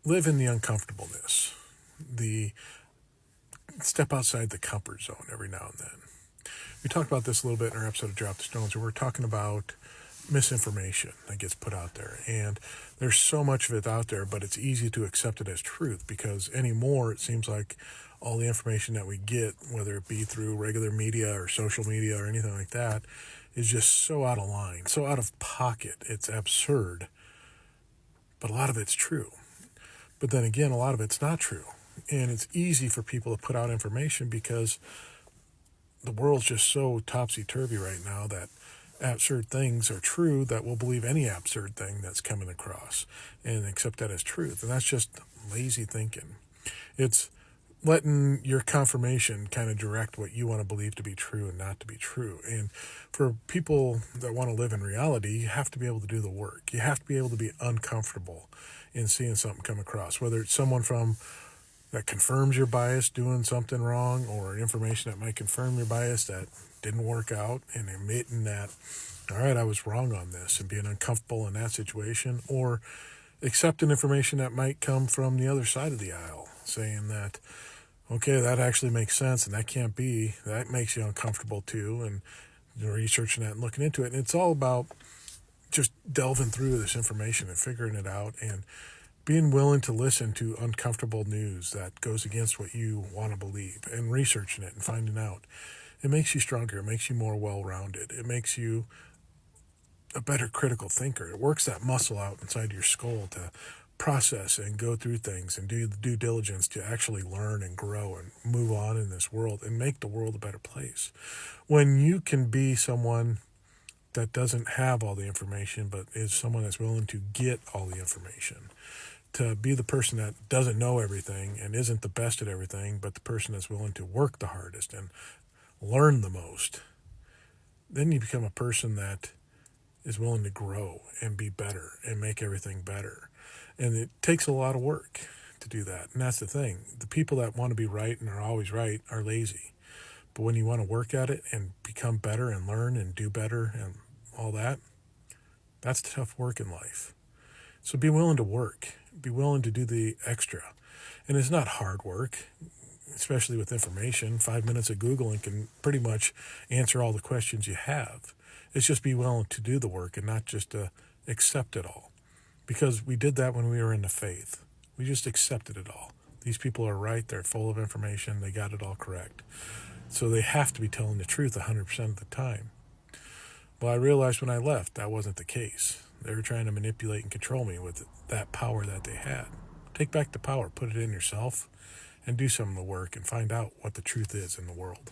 live in the uncomfortableness, the step outside the comfort zone every now and then. We talked about this a little bit in our episode of Drop the Stones, where we're talking about misinformation that gets put out there. And there's so much of it out there, but it's easy to accept it as truth because anymore it seems like all the information that we get, whether it be through regular media or social media or anything like that, is just so out of line, so out of pocket. It's absurd. But a lot of it's true. But then again, a lot of it's not true. And it's easy for people to put out information because the world's just so topsy-turvy right now that absurd things are true, that we'll believe any absurd thing that's coming across and accept that as truth. And that's just lazy thinking. It's letting your confirmation kind of direct what you want to believe to be true and not to be true. And for people that want to live in reality, you have to be able to do the work. You have to be able to be uncomfortable in seeing something come across, whether it's someone from that confirms your bias doing something wrong, or information that might confirm your bias that didn't work out, and admitting that, all right, I was wrong on this, and being uncomfortable in that situation, or accepting information that might come from the other side of the aisle, saying that, okay, that actually makes sense, and that can't be, that makes you uncomfortable too, and researching that and looking into it. And it's all about just delving through this information and figuring it out and being willing to listen to uncomfortable news that goes against what you want to believe and researching it and finding out. It makes you stronger. It makes you more well-rounded. It makes you a better critical thinker. It works that muscle out inside your skull to process and go through things and do the due diligence to actually learn and grow and move on in this world and make the world a better place. When you can be someone that doesn't have all the information, but is someone that's willing to get all the information, to be the person that doesn't know everything and isn't the best at everything, but the person that's willing to work the hardest and learn the most, then you become a person that is willing to grow and be better and make everything better. And it takes a lot of work to do that. And that's the thing. The people that want to be right and are always right are lazy. But when you want to work at it and become better and learn and do better and all that, that's tough work in life. So be willing to work. Be willing to do the extra. And it's not hard work, especially with information. 5 minutes of Googling can pretty much answer all the questions you have. It's just be willing to do the work and not just to accept it all. Because we did that when we were in the faith. We just accepted it all. These people are right. They're full of information. They got it all correct. So they have to be telling the truth 100% of the time. Well, I realized when I left that wasn't the case. They were trying to manipulate and control me with that power that they had. Take back the power, put it in yourself, and do some of the work and find out what the truth is in the world.